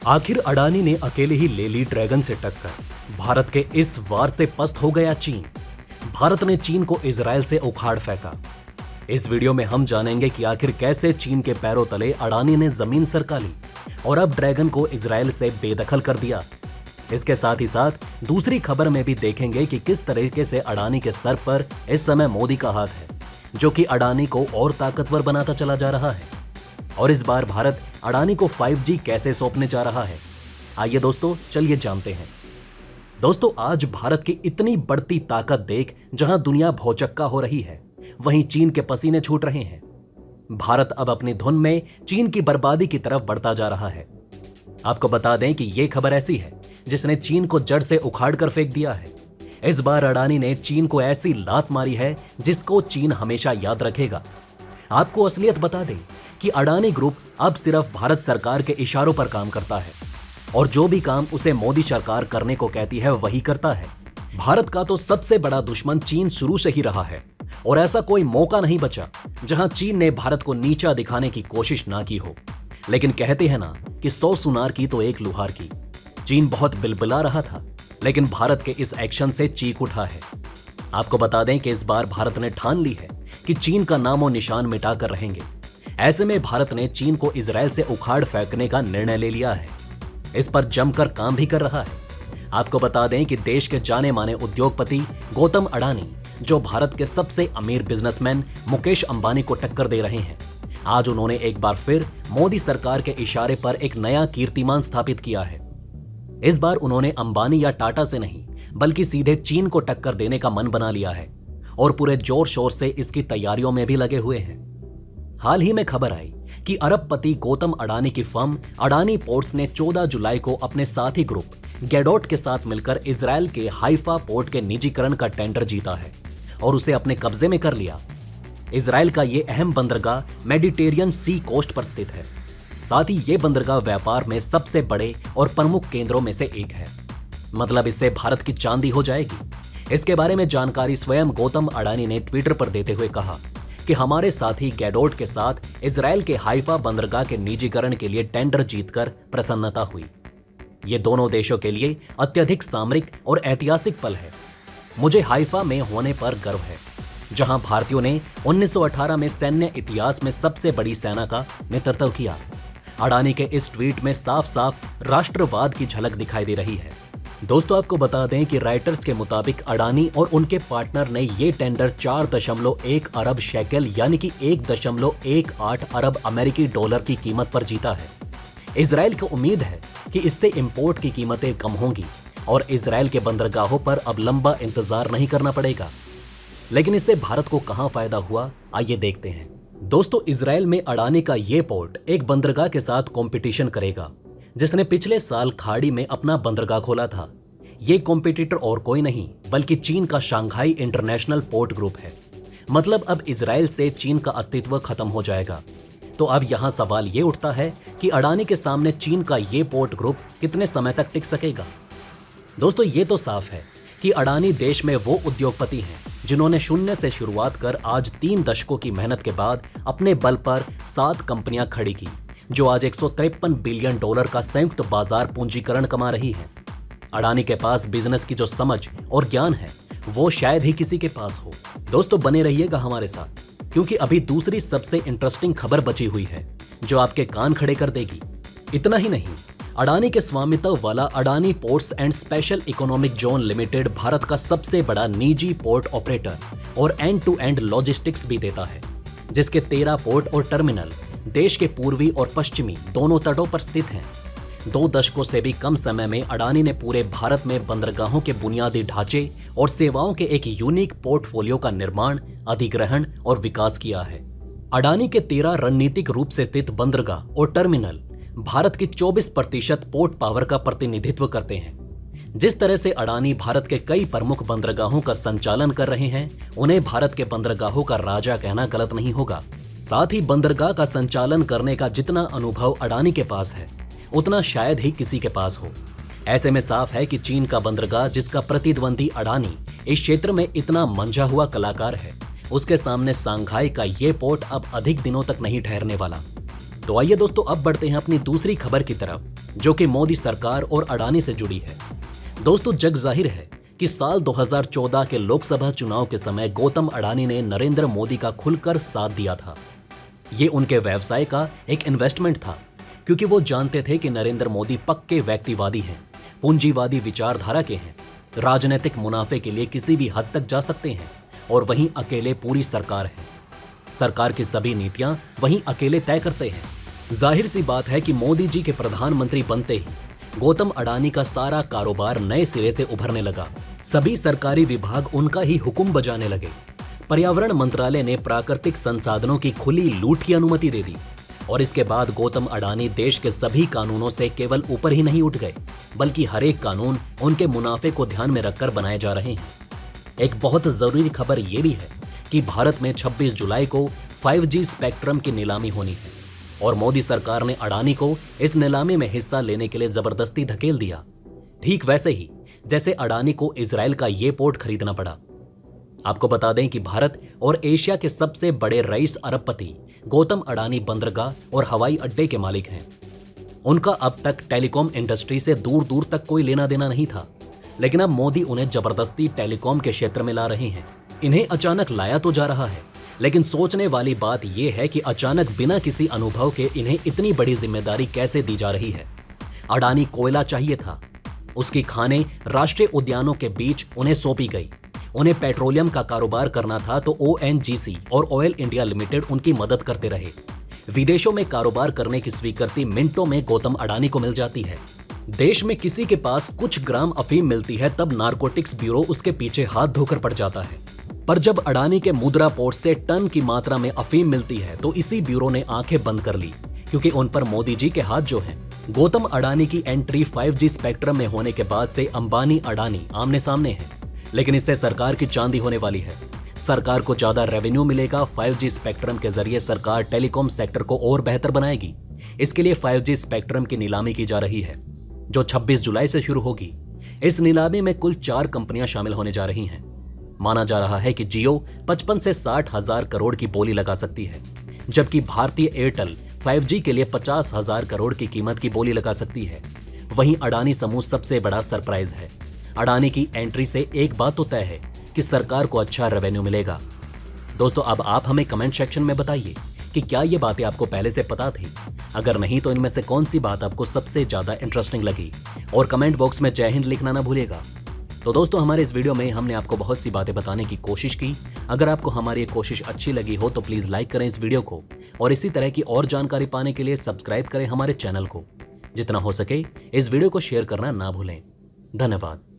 आखिर अडानी ने अकेले ही ले ली ड्रैगन से टक्कर। भारत के इस वार से पस्त हो गया चीन। भारत ने चीन को इजराइल से उखाड़ फेंका। इस वीडियो में हम जानेंगे कि आखिर कैसे चीन के पैरों तले अडानी ने जमीन सरका ली और अब ड्रैगन को इजराइल से बेदखल कर दिया। इसके साथ ही साथ दूसरी खबर में भी देखेंगे कि किस तरीके से अडानी के सर पर इस समय मोदी का हाथ है, जो कि अडानी को और ताकतवर बनाता चला जा रहा है। और इस बार भारत अडानी को 5G कैसे सौंपने जा रहा है, आइए दोस्तों चलिए जानते हैं। दोस्तों, आज भारत की इतनी बढ़ती ताकत देख जहां दुनिया भौचक्का हो रही है, वहीं चीन के पसीने छूट रहे हैं। भारत अब अपनी धुन में चीन की बर्बादी की तरफ बढ़ता जा रहा है। आपको बता दें कि यह खबर ऐसी है जिसने चीन को जड़ से उखाड़ कर फेंक दिया है। इस बार अडानी ने चीन को ऐसी लात मारी है जिसको चीन हमेशा याद रखेगा। आपको असलियत बता दें कि अडानी ग्रुप अब सिर्फ भारत सरकार के इशारों पर काम करता है और जो भी काम उसे मोदी सरकार करने को कहती है वही करता है। भारत का तो सबसे बड़ा दुश्मन चीन शुरू से ही रहा है और ऐसा कोई मौका नहीं बचा जहां चीन ने भारत को नीचा दिखाने की कोशिश ना की हो। लेकिन कहते हैं ना कि 100 सुनार की तो एक लुहार की। चीन बहुत बिलबिला रहा था, लेकिन भारत के इस एक्शन से चीख उठा है। आपको बता दें कि इस बार भारत ने ठान ली है कि चीन का नामो निशान मिटाकर रहेंगे। ऐसे में भारत ने चीन को इजराइल से उखाड़ फेंकने का निर्णय ले लिया है। इस पर जमकर काम भी कर रहा है। आपको बता दें कि देश के जाने माने उद्योगपति गौतम अडानी, जो भारत के सबसे अमीर बिजनेसमैन मुकेश अंबानी को टक्कर दे रहे हैं, आज उन्होंने एक बार फिर मोदी सरकार के इशारे पर एक नया कीर्तिमान स्थापित किया है। इस बार उन्होंने अंबानी या टाटा से नहीं, बल्कि सीधे चीन को टक्कर देने का मन बना लिया है और पूरे जोर शोर से इसकी तैयारियों में भी लगे हुए हैं। हाल ही में खबर आई कि अरबपति गौतम अडानी की फर्म अडानी पोर्ट्स ने 14 जुलाई को अपने साथी ग्रुप गैडोट के साथ मिलकर इजराइल के हाइफा पोर्ट के निजीकरण का टेंडर जीता है और उसे अपने कब्जे में कर लिया। इजराइल का यह अहम बंदरगाह मेडिटेरियन सी कोस्ट पर स्थित है। साथ ही ये बंदरगाह व्यापार में सबसे बड़े और प्रमुख केंद्रों में से एक है। मतलब इससे भारत की चांदी हो जाएगी। इसके बारे में जानकारी स्वयं गौतम अडानी ने ट्विटर पर देते हुए कहा कि हमारे साथी गैडोट के साथ इजराइल के हाइफा बंदरगाह के निजीकरण के लिए टेंडर जीतकर प्रसन्नता हुई। ये दोनों देशों के लिए अत्यधिक सामरिक और ऐतिहासिक पल है। मुझे हाइफा में होने पर गर्व है, जहां भारतीयों ने 1918 में सैन्य इतिहास में सबसे बड़ी सेना का नेतृत्व किया। अडानी के इस ट्वीट में साफ साफ राष्ट्रवाद की झलक दिखाई दे रही है। दोस्तों, आपको बता दें कि राइटर्स के मुताबिक अडानी और उनके पार्टनर ने ये टेंडर 4.1 अरब शेकेल यानी कि 1.18 अरब अमेरिकी डॉलर की कीमत पर जीता है। इजराइल को उम्मीद है कि इससे इंपोर्ट की कीमतें कम होंगी और इजराइल के बंदरगाहों पर अब लंबा इंतजार नहीं करना पड़ेगा। लेकिन इससे भारत को कहां फायदा हुआ, आइए देखते हैं। दोस्तों, इजराइल में अडानी का ये पोर्ट एक बंदरगाह के साथ कंपटीशन करेगा, जिसने पिछले साल खाड़ी में अपना बंदरगाह खोला था। ये कॉम्पिटिटर और कोई नहीं बल्कि चीन का शंघाई इंटरनेशनल पोर्ट ग्रुप है। मतलब अब इजराइल से चीन का अस्तित्व खत्म हो जाएगा। तो अब यहाँ सवाल ये उठता है कि अडानी के सामने चीन का ये पोर्ट ग्रुप कितने समय तक टिक सकेगा। दोस्तों, ये तो साफ है कि अडानी देश में वो उद्योगपति हैं जिन्होंने शून्य से शुरुआत कर आज 3 दशकों की मेहनत के बाद अपने बल पर 7 कंपनियां खड़ी की, जो आज 153 बिलियन डॉलर का संयुक्त बाजार पूंजीकरण कमा रही है। अडानी के पास बिजनेस की जो समझ और ज्ञान है वो शायद ही किसी के पास हो। दोस्तों, बने रहिएगा हमारे साथ, क्योंकि अभी दूसरी सबसे इंटरेस्टिंग खबर बची हुई है जो आपके कान खड़े कर देगी। इतना ही नहीं, अडानी के स्वामित्व वाला Adani ports and special economic zone limited Bharat का सबसे बड़ा निजी पोर्ट ऑपरेटर और एंड टू एंड लॉजिस्टिक्स भी देता है, जिसके 13 पोर्ट और टर्मिनल देश के पूर्वी और पश्चिमी दोनों तटों पर स्थित हैं। 2 दशकों से भी कम समय में अडानी ने पूरे भारत में बंदरगाहों के बुनियादी ढांचे और सेवाओं के एक यूनिक पोर्टफोलियो का निर्माण, अधिग्रहण और विकास किया है। अडानी के 13 रणनीतिक रूप से स्थित बंदरगाह और टर्मिनल भारत की 24% पोर्ट पावर का प्रतिनिधित्व करते हैं। जिस तरह से अडानी भारत के कई प्रमुख बंदरगाहों का संचालन कर रहे हैं, उन्हें भारत के बंदरगाहों का राजा कहना गलत नहीं होगा। साथ ही बंदरगाह का संचालन करने का जितना अनुभव अडानी के पास है, उतना शायद ही किसी के पास हो। ऐसे में साफ है कि चीन का बंदरगाह, जिसका प्रतिद्वंदी अडानी इस क्षेत्र में इतना मंझा हुआ कलाकार है, उसके सामने सांघाई का ये पोर्ट अब अधिक दिनों तक नहीं ठहरने वाला। तो आइए दोस्तों, अब बढ़ते हैं अपनी दूसरी खबर की तरफ, जो कि मोदी सरकार और अडानी से जुड़ी है। दोस्तों, जग जाहिर है कि साल 2014 के लोकसभा चुनाव के समय गौतम अडानी ने नरेंद्र मोदी का खुलकर साथ दिया था। ये उनके व्यवसाय का एक इन्वेस्टमेंट था, क्योंकि वो जानते थे कि नरेंद्र मोदी पक्के व्यक्तिवादी हैं, पूंजीवादी विचारधारा के हैं, राजनीतिक मुनाफे के लिए किसी भी हद तक जा सकते हैं और वहीं अकेले पूरी सरकार है। सरकार की सभी नीतियां वहीं अकेले तय करते हैं। जाहिर सी बात है कि मोदी जी के प्रधानमंत्री बनते ही गौतम अडानी का सारा कारोबार नए सिरे से उभरने लगा। सभी सरकारी विभाग उनका ही हुक्म बजाने लगे। पर्यावरण मंत्रालय ने प्राकृतिक संसाधनों की खुली लूट की अनुमति दे दी और इसके बाद गौतम अडानी देश के सभी कानूनों से केवल ऊपर ही नहीं उठ गए, बल्कि हर एक कानून उनके मुनाफे को ध्यान में रखकर बनाए जा रहे हैं। एक बहुत जरूरी खबर यह भी है कि भारत में 26 जुलाई को 5G स्पेक्ट्रम की नीलामी होनी है और मोदी सरकार ने अडानी को इस नीलामी में हिस्सा लेने के लिए जबरदस्ती धकेल दिया, ठीक वैसे ही जैसे अडानी को इजराइल का ये पोर्ट खरीदना पड़ा। आपको बता दें कि भारत और एशिया के सबसे बड़े रईस अरबपति गौतम अडानी बंदरगाह और हवाई अड्डे के मालिक हैं। उनका अब तक टेलीकॉम इंडस्ट्री से दूर दूर तक कोई लेना देना नहीं था, लेकिन अब मोदी उन्हें जबरदस्ती टेलीकॉम के क्षेत्र में ला रहे हैं। इन्हें अचानक लाया तो जा रहा है, लेकिन सोचने वाली बात यह है कि अचानक बिना किसी अनुभव के इन्हें इतनी बड़ी जिम्मेदारी कैसे दी जा रही है। अडानी कोयला चाहिए था, उसकी खानें राष्ट्रीय उद्यानों के बीच उन्हें सौंपी गई। उन्हें पेट्रोलियम का कारोबार करना था तो ONGC और ऑयल इंडिया लिमिटेड उनकी मदद करते रहे। विदेशों में कारोबार करने की स्वीकृति मिनटों में गौतम अडानी को मिल जाती है। देश में किसी के पास कुछ ग्राम अफीम मिलती है तब नारकोटिक्स ब्यूरो उसके पीछे हाथ धोकर पड़ जाता है, पर जब अडानी के मुद्रा पोर्ट से टन की मात्रा में अफीम मिलती है तो इसी ब्यूरो ने आंखें बंद कर ली, क्योंकि उन पर मोदी जी के हाथ जो हैं। गौतम अडानी की एंट्री 5G स्पेक्ट्रम में होने के बाद से अंबानी अडानी आमने सामने हैं, लेकिन इससे सरकार की चांदी होने वाली है। सरकार को ज्यादा रेवेन्यू मिलेगा। 5G स्पेक्ट्रम के जरिए सरकार टेलीकॉम सेक्टर को और बेहतर बनाएगी। इसके लिए 5G स्पेक्ट्रम की नीलामी की जा रही है, जो 26 जुलाई से शुरू होगी। इस नीलामी में कुल 4 कंपनियां शामिल होने जा रही हैं। माना जा रहा है कि जियो 55 से 60 हजार करोड़ की बोली लगा सकती है, जबकि भारतीय एयरटेल 5G के लिए 50 हजार करोड़ की कीमत की बोली लगा सकती है। वहीं अडानी समूह सबसे बड़ा सरप्राइज है। अडानी की एंट्री से एक बात तो तय है कि सरकार को अच्छा रेवेन्यू मिलेगा। दोस्तों, अब आप हमें कमेंट सेक्शन में बताइए कि क्या ये बातें आपको पहले से पता थी। अगर नहीं तो इनमें से कौन सी बात आपको सबसे ज्यादा इंटरेस्टिंग लगी, और कमेंट बॉक्स में जय हिंद लिखना ना भूलिएगा। तो दोस्तों, हमारे इस वीडियो में हमने आपको बहुत सी बातें बताने की कोशिश की। अगर आपको हमारी ये कोशिश अच्छी लगी हो तो प्लीज लाइक करें इस वीडियो को, और इसी तरह की और जानकारी पाने के लिए सब्सक्राइब करें हमारे चैनल को। जितना हो सके इस वीडियो को शेयर करना ना भूलें। धन्यवाद।